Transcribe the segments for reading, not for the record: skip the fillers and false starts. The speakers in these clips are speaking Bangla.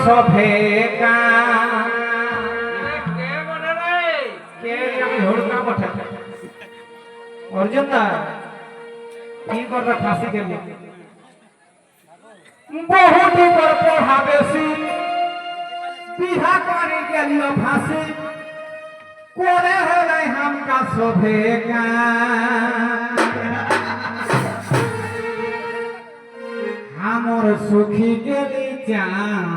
সভেকা কে আমি হড়কা বটে অর্জুন দা কি করবে ফাঁসি গেল বহু পর পড়া বেশি বিহা করে গেল ফাঁসি করে হলে হামকা সভেকা हमर सुखी गेली जान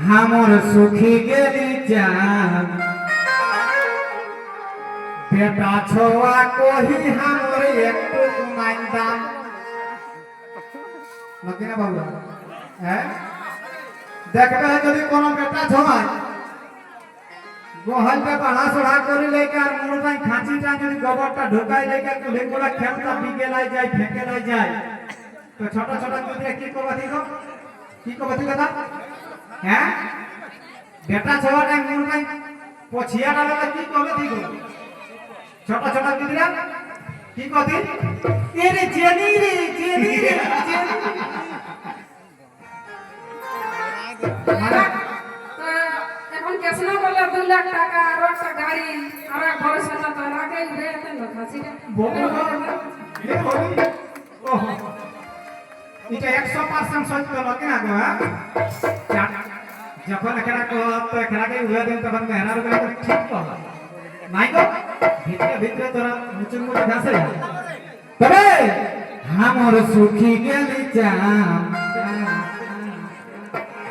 हमर सुखी गेली जान बेटा छोआ कोही हमर एकटू कुमाइन दान मकिना बाबू हैं देखबे যদি কোন বেটা ছোয়া গোহাল पे पढ़ा सोढ़ा करी लेकर मोर भाई खांची टा যদি গোবরটা ঢোকাই लेकर तो लेकोला खेलता बिगेलाई जाय फेकेलाई जाय तो छोटा छोटा कुतरे की कबती কথা हैं बेटा छोवा टा मोर भाई पछिया डाले की कबती को छोटा छोटा कुतरा की कथि ए रे जेनी रे কেসনা বলে 2 লাখ টাকা আর একটা গাড়ি আর এক বড় সাজা তো রাখে রে তেন খাসিটা ওহো এটা 100% সত্য লাগে না গো যখন এখানে কো তো এখানে উড়ে দেন তখন মেহরার করে ঠিক কর নাই গো ভিতরে তোরা মুচুন মুচে ধাসে তবে हमर सुखी गेली जान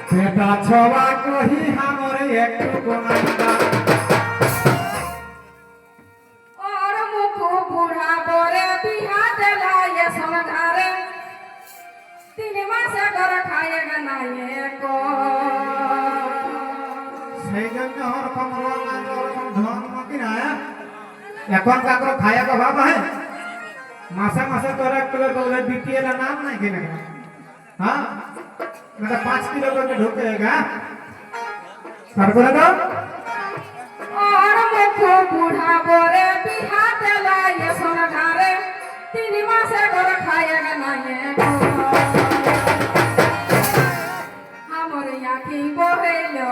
बेटा छोवा कोही हमर एकटू कोनाइता और मुख बुढ़ा बोरे बिहा देला ये समधारे 3 मास कर खाएगा ना ये को সেই জন্য ওরকম রং আর ওরকম ঢং মতি না এখন কাকর খায়া का भाव है मासा मासा तोरा किलो बोले बीपीएल नाम नहीं के ना हां मतलब 5 किलो करके ढोकेगा सर बोले तो और मुख बुढ़ा बोरे बिहा देला ये समधारे 3 मास कर खाएगा ना ये को हमर आँखी बहेलो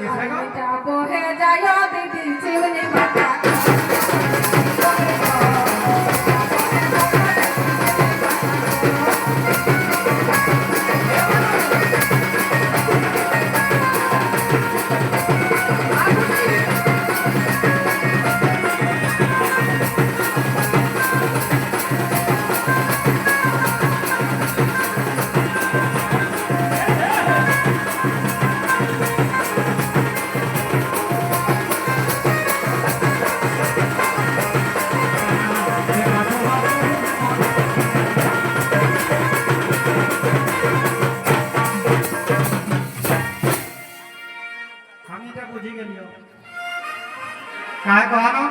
बेटा बहे जायो दीदी चिमनी माता काय कहनो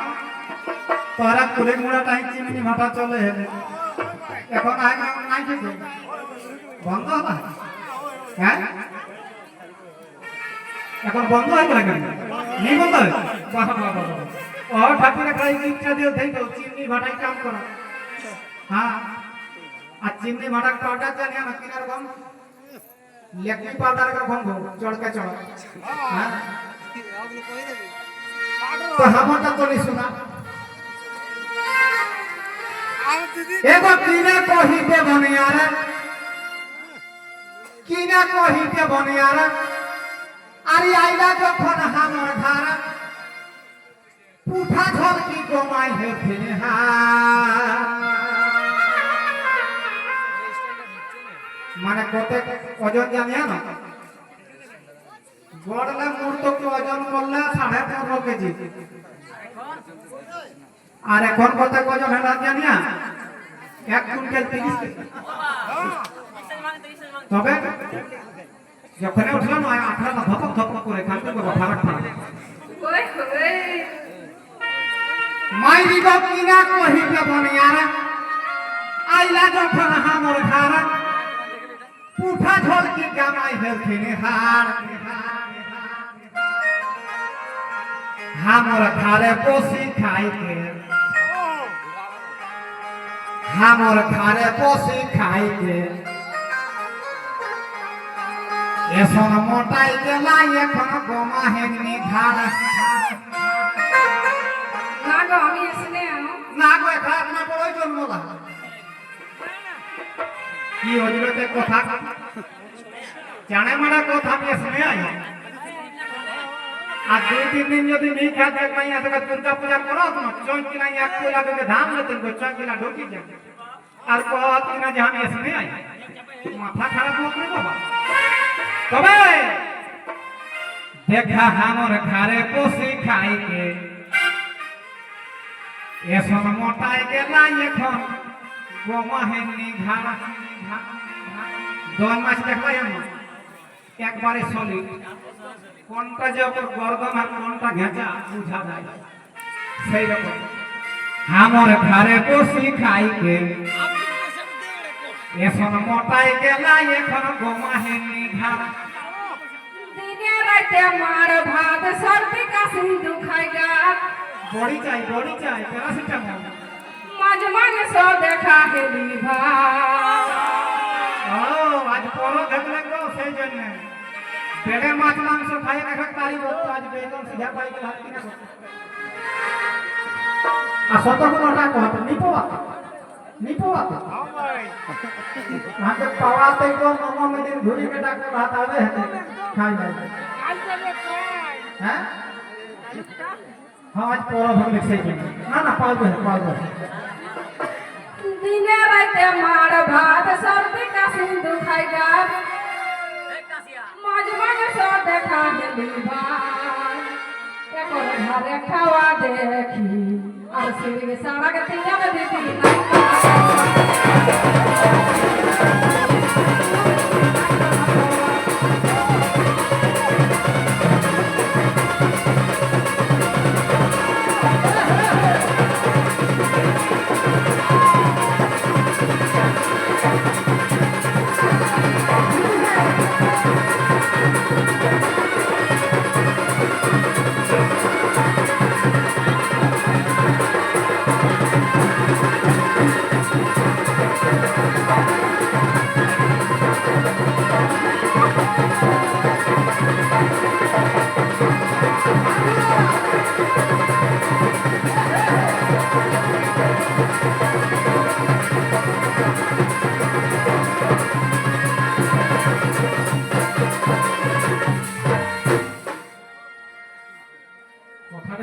तोरा कुले मुड़ा टाइम चिमनी भाटा चले हेले এখন আই নাই কি বন্ধ হবে হ্যাঁ এখন বন্ধ হয়ে গেল কেন নেই বন্ধ বাহ বাহ বাহ ও ঠাকুরে খাই ইচ্ছা দিও দেই তো চিমনি ভাটাই কাম করা হ্যাঁ আর চিমনি ভাটা পাউডার জানি না কিনার কম লেকি পাউডার का भंगो चढ़के चढ़ हां तो हमटा तो नहीं सुना एगो किने कही के बनियारा किने कही के बनियारा अरे आइला जखन हमर धारा पुठा झल की गोमाई है फिने हा माने कते ओजन জানিয়া না গড়লে মূর্ত কি ওজন করলে 15.5 কেজি আর এখন কত ওজন হলো জানিয়া 1 কুইন্টাল 30 কেজি তবে যখন উঠলাম আঠা না ধপক ধপক করে খালতে করব ফারাক ফারাক ওই ওই মাইরি গো কিনা কহি কে বনিয়ারা আইলা যখন हमर খারা पुठा झोल की गामाई हेलखिने हार हमर खारे पोसी खाई के हमर खारे पोसी खाई के এসন মোটাই গেলাই এখন গোমা হেননি ঘাড় না গো আমি এসে না গো খারাপ না পড়াই জন্মলা কি হইল তে কথা জানে মারা কথা আমি শুনে আই আর 2-3 দিন যদি নি খা দেখ মাইয়া তো দুর্গা পূজা করো না চোখ কিনা এক কোলা के धाम लेते को चोख किना ढोकी जा আর কত কিনা যে আমি শুনে আই মাথা খারাপ লোক রে বাবা তবে দেখা हमर ঘরে বসে খাই কে এসন মোটাই গেলা এখন গোমা হেননি ঘাড়া দোন মাছ দেখলাই আমি একবারে সলিড কোনটা যে ওপর গর্দন আর কোনটা ঘেঁচা বুঝা যায় সেই রকম हमर ঘরে বসে খাই কে এসন মোটাই গেলা এখন গোমা হেননি ঘাড়া দিনে রাতে মার ভাত সর্দি কাশি দুখাই গা বড়ি চাই প্যারাসিটামল মাঝ মাঝে সো দেখা হেলি ভাই ও আজ পরো দেখলে গো সেই জন্য পেটে মাছ মাংস খাই না খাক তারি বলতো আজ বেগুন সিধা পাই গেল হাত কিনা আর সত কোনটা কত নিপোয়া হাতে পাওয়াতে গো মামা মেদিন ঘুরি के ডাক্তার হাত আবে খাই নাই হ্যাঁ आज पौरा भगले से ना पाल दो দিনে রাতে মার ভাত সর্দি কাশি দুখাই গা মাঝ মাঝে সো দেখা হেলি ভাই একর ঘরে খাওয়া দেখি আর সিঁড়ি সড়ক তিনজন দিদি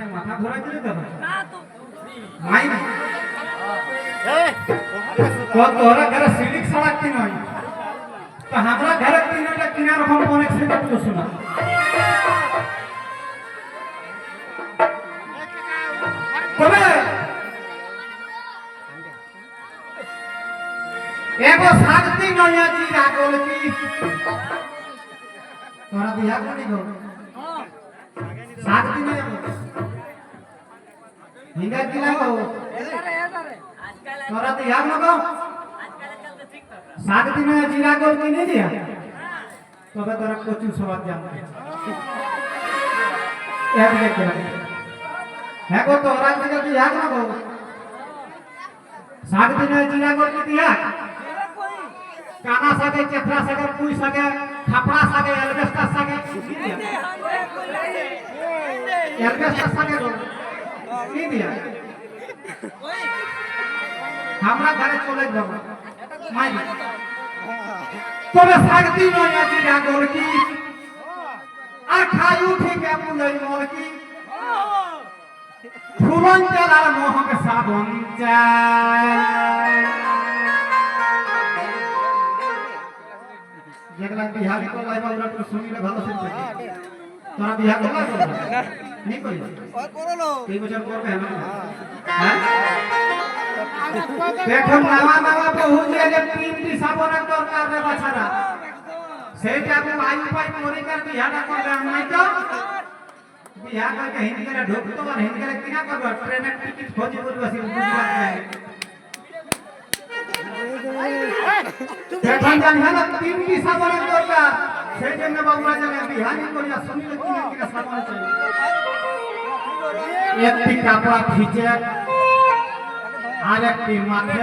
माथा धरा दिले तो माई को तोरा घर सिलिक सड़क की नहीं तो हमरा घर की नहीं किनार हम अनेक से तो सुना तबे एगो शांति नया जी रागोल की तोरा बियाह कोनी गो शांति नहीं हिंगा किला हो तोरा बियाह न गो शांति में जीरा गोल की नहीं दिया तबे तोरा कोचू सवाद जाम एक देख है को तोरा के बियाह न गो शांति में जीरा गोल की दिया काना सके चेत्रा सके पुई सके खपड़ा सके एल्वेस्टर सके एल्वेस्टर सके की दिया हमरा घरे चले जाओ माई तबे शक्ति नया जीरा गोल की আর খাই উঠে কেমন লই মোর কি ফুলন চালার মোহক সাবন চাই যেগুলা বিহারি তো লাইবা ওরা তো শুনিলে ভালো শুনবে তোরা বিহার করলা नहीं कोई और करो लो तीन बजे करबे हम हां देखो नावा पहुंच गए तीन साबन दरकार रे बाछारा सेटा को आयु पाई मोरी कर बिहार करबे हम नहीं तो बिहार करके हिंदी के ढोक तो और हिंदी के किना करबे ट्रेन टिकट खोजी बोल बसी गुजरात में देखो जान है ना तीन साबन दरकार সেই জন্য বাবুরা জানে বিহারি করিয়া শুনিলে কিনা সাবন চাই একটি কাপড় ভিজে আর একটি মাঠে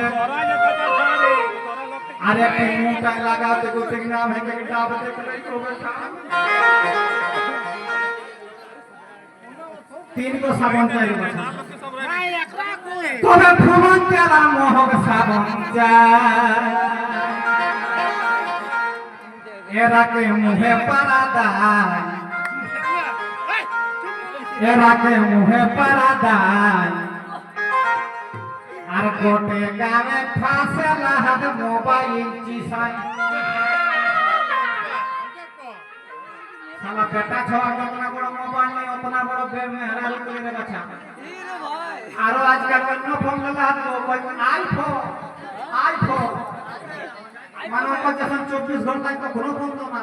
আর একটা মুটাই লাগাতে করতে নাম है कि डाब देख रही को बैठा 3 को साबन चाहिए बच्चा तोरे फुलन तेरा मोहक साबन जा एरा के मुहे परादाय एरा के मुहे परादाय আর গোটে গানে ফাঁসে লাহাদ মোবাইল চিসাই সালা বেটা ছওয়া কতনা বড় মোবাইল নেই অতনা বড় বেমেহরাল করে রে বাচ্চা আরো আজকাল অন্য ফোন লাহাদ মোবাইল আইফোন মানব কো যখন 24 ঘন্টায় তো ঘুরো ফোন তো না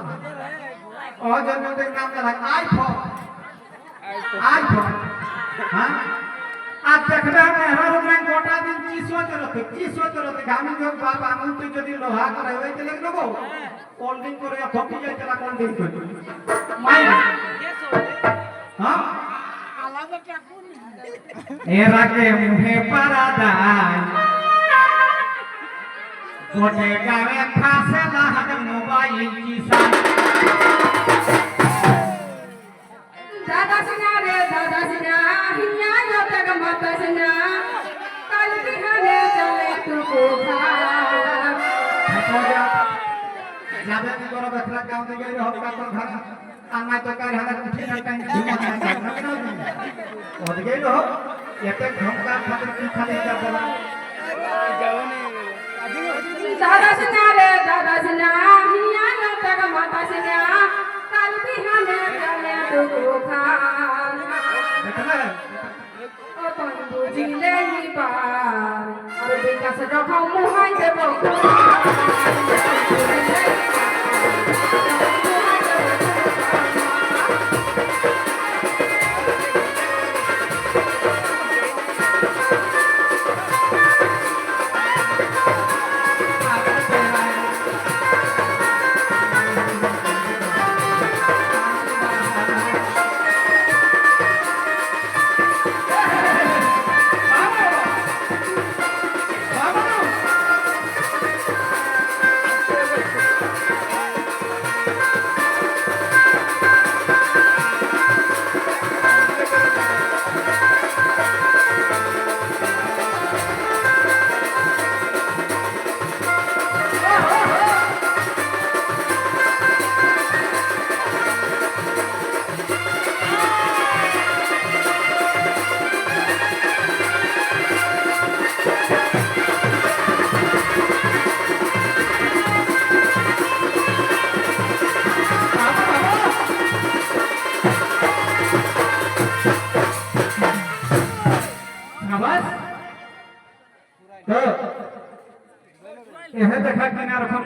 ও জন্য দেখ নাম লা আইফোন হ্যাঁ आज देखबे मेहरा रुद्रन गोटा दिन चिसो चलते गामी जो बाप आंगुल तो जदी लोहा करे ओई चले लगो कोल्डिंग करे थकी जाय चला कोल्डिंग कर माई हां एरा के मुहे परादाय गोटे गावे फासे लाहद मोबाइल चिसा दादा सिना रे दादा सिना हिया यो तक मत सिना कल बिहाने चले तू को যাবে কি করো বেখলা গাঁও থেকে হোক কা কোন ঘর আমায় তো কার হাতে উঠে না টাইম ঘুমা না ওদিকে লো এতে ঘমকা খাতে কি খালি যাবে না दादा सिना रे दादा सिना हिया यो तक मत सिना कल बिहाने चले तू को দেখলে ও তোন বুঝিলে নি পার আর বিকাশ রকম মোহাই দেব बस तो यह देखा कि ना रकम